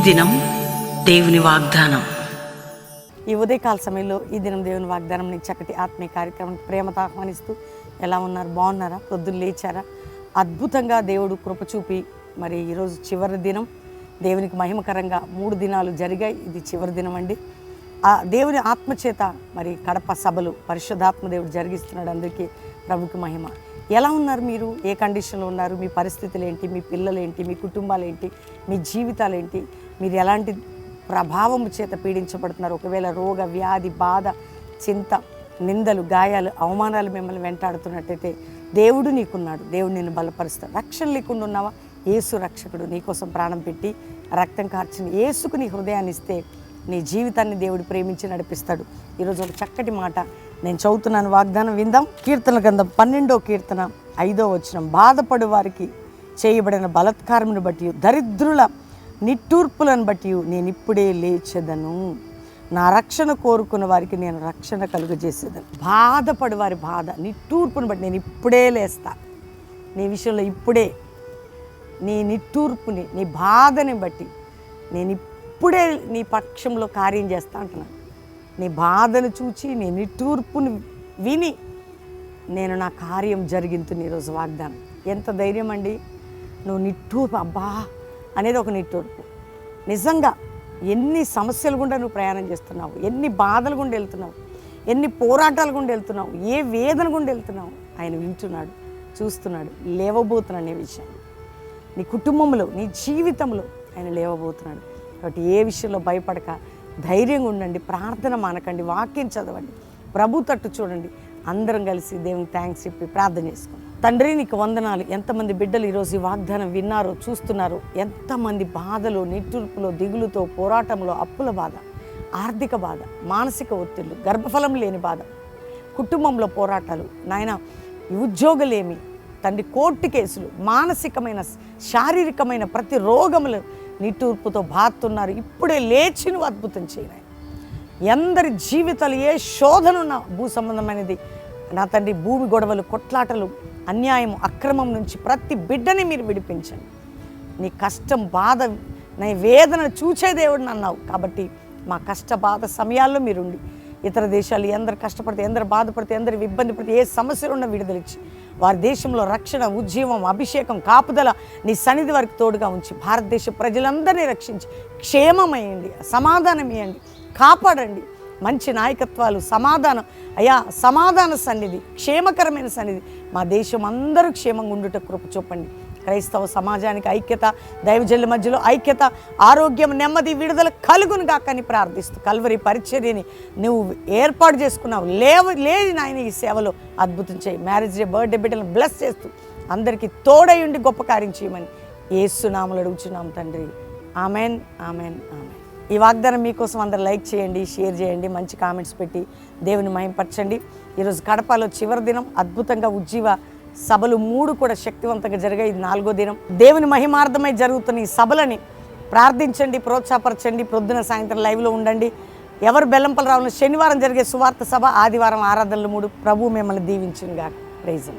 దినం దేవుని వాగ్దానం. ఈ ఉదయకాల సమయంలో ఈ దినం దేవుని వాగ్దానం చక్కటి ఆత్మీయ కార్యక్రమం ప్రేమతో ఆహ్వానిస్తూ ఎలా ఉన్నారు? బాగున్నారా? పొద్దున్న లేచారా? అద్భుతంగా దేవుడు కృప చూపి మరి ఈరోజు చివరి దినం, దేవునికి మహిమకరంగా 3 దినాలు జరిగాయి. ఇది చివరి దినం అండి. ఆ దేవుని ఆత్మచేత మరి కడప సభలు పరిశుద్ధాత్మ దేవుడు జరిగిస్తున్నాడు. అందరికీ ప్రభుకి మహిమ. ఎలా ఉన్నారు మీరు? ఏ కండిషన్లో ఉన్నారు? మీ పరిస్థితులు ఏంటి? మీ పిల్లలు ఏంటి? మీ కుటుంబాలు ఏంటి? మీ జీవితాలు ఏంటి? మీరు ఎలాంటి ప్రభావం చేత పీడించబడుతున్నారు? ఒకవేళ రోగ వ్యాధి బాధ చింత నిందలు గాయాలు అవమానాలు మిమ్మల్ని వెంటాడుతున్నట్టయితే దేవుడు నీకున్నాడు. దేవుడు నిన్ను బలపరుస్తాడు. రక్షణ లేకుండా ఉన్నావా? యేసు రక్షకుడు నీకోసం ప్రాణం పెట్టి రక్తం కార్చిన యేసుకు నీ హృదయాన్ని ఇస్తే నీ జీవితాన్ని దేవుడు ప్రేమించి నడిపిస్తాడు. ఈరోజు ఒక చక్కటి మాట నేను చదువుతున్నాను, వాగ్దానం విందాం. కీర్తన గ్రంథం 12వ కీర్తన 5వ వచనం. బాధపడు వారికి చేయబడిన బలత్కారమును బట్టి దరిద్రుల నిట్టూర్పులను బట్టి నేను ఇప్పుడే లేచెదను. నా రక్షణ కోరుకున్న వారికి నేను రక్షణ కలుగజేసేదను. బాధపడు వారి బాధ నిట్టూర్పును బట్టి నేను ఇప్పుడే లేస్తా. నీ విషయంలో ఇప్పుడే నీ నిట్టూర్పుని నీ బాధని బట్టి నేను ఇప్పుడే నీ పక్షంలో కార్యం చేస్తా అంటున్నాను. నీ బాధను చూచి నీ నిట్టూర్పుని విని నేను నా కార్యం జరిగింతుని ఈరోజు వాగ్దానం. ఎంత ధైర్యం అండి! నువ్వు నిట్టూర్పు అబ్బా అనేది ఒక నిట్టూర్పు. నిజంగా ఎన్ని సమస్యలు గుండా నువ్వు ప్రయాణం చేస్తున్నావు, ఎన్ని బాధలు గుండా వెళ్తున్నావు, ఎన్ని పోరాటాలు గుండా వెళ్తున్నావు, ఏ వేదన గుండా వెళ్తున్నావు, ఆయన వింటున్నాడు, చూస్తున్నాడు, లేవబోతున్నాడు. అనే విషయం నీ కుటుంబంలో నీ జీవితంలో ఆయన లేవబోతున్నాడు. కాబట్టి ఏ విషయంలో భయపడక ధైర్యంగా ఉండండి. ప్రార్థన మానకండి, వాక్యం చదవండి, ప్రభు తట్టు చూడండి. అందరం కలిసి దేవునికి థ్యాంక్స్ చెప్పి ప్రార్థన చేసుకోండి. తండ్రి నీకు వందనాలు. ఎంతమంది బిడ్డలు ఈరోజు ఈ వాగ్దానం విన్నారో చూస్తున్నారో, ఎంతమంది బాధలు నిట్టూర్పులో దిగులుతో పోరాటంలో అప్పుల బాధ, ఆర్థిక బాధ, మానసిక ఒత్తిళ్లు, గర్భఫలం లేని బాధ, కుటుంబంలో పోరాటాలు, నాయన ఉద్యోగలేమి తండ్రి, కోర్టు కేసులు, మానసికమైన శారీరకమైన ప్రతి రోగములు నిట్టూర్పుతో బాధతున్నారు. ఇప్పుడే లేచి నువ్వు అద్భుతం చేయను. ఎందరి జీవితాలు ఏ శోధనున్న భూ సంబంధమైనది నా తండ్రి, భూమి గొడవలు, కొట్లాటలు, అన్యాయం, అక్రమం నుంచి ప్రతి బిడ్డని మీరు విడిపించండి. నీ కష్టం బాధ నీ వేదన చూచే దేవుడిని అన్నావు కాబట్టి మా కష్ట బాధ సమయాల్లో మీరుండి ఇతర దేశాలు ఎందరు కష్టపడితే, ఎందరు బాధపడితే, ఎందరు ఇబ్బంది పడితే, ఏ సమస్యలు ఉన్నా విడుదలిచ్చి వారి దేశంలో రక్షణ, ఉజ్జీవం, అభిషేకం, కాపుదల నీ సన్నిధి వారికి తోడుగా ఉంచి భారతదేశ ప్రజలందరినీ రక్షించి క్షేమమయ్యండి, సమాధానం ఇవ్వండి, కాపాడండి. మంచి నాయకత్వాలు, సమాధానం అయ్యా, సమాధాన సన్నిధి, క్షేమకరమైన సన్నిధి మా దేశం అందరూ క్షేమంగా ఉండుట కృప చూపండి. క్రైస్తవ సమాజానికి ఐక్యత, దైవజనుల మధ్యలో ఐక్యత, ఆరోగ్యం, నెమ్మది, విడుదల కలుగును గాక అని ప్రార్థిస్తూ కల్వరి పరిచర్యని నువ్వు ఏర్పాటు చేసుకున్నావు. లేదు నాయన, ఈ సేవలో అద్భుతం చేయి. మ్యారేజ్ డే, బర్త్డే బిడ్డలను బ్లెస్ చేస్తూ అందరికీ తోడై ఉండి గొప్ప కార్యం చేయమని యేసు నామములో అడుగుచున్నాం తండ్రి. Amen, amen, amen. ఈ వాగ్దానం మీకోసం అందరు లైక్ చేయండి, షేర్ చేయండి, మంచి కామెంట్స్ పెట్టి దేవుని మహిమపరచండి. ఈరోజు కడపలో చివరి దినం. అద్భుతంగా ఉజ్జీవ సభలు 3 కూడా శక్తివంతంగా జరిగాయి. ఇది 4వ దినం. దేవుని మహిమార్థమై జరుగుతున్న ఈ సభలని ప్రార్థించండి, ప్రోత్సాహపరచండి. ప్రొద్దున సాయంత్రం లైవ్లో ఉండండి. ఎవరు బెల్లంపల్లి రావాలని శనివారం జరిగే సువార్త సభ, ఆదివారం ఆరాధనలు 3. ప్రభు మిమ్మల్ని దీవించును గాక. ప్రైజ్.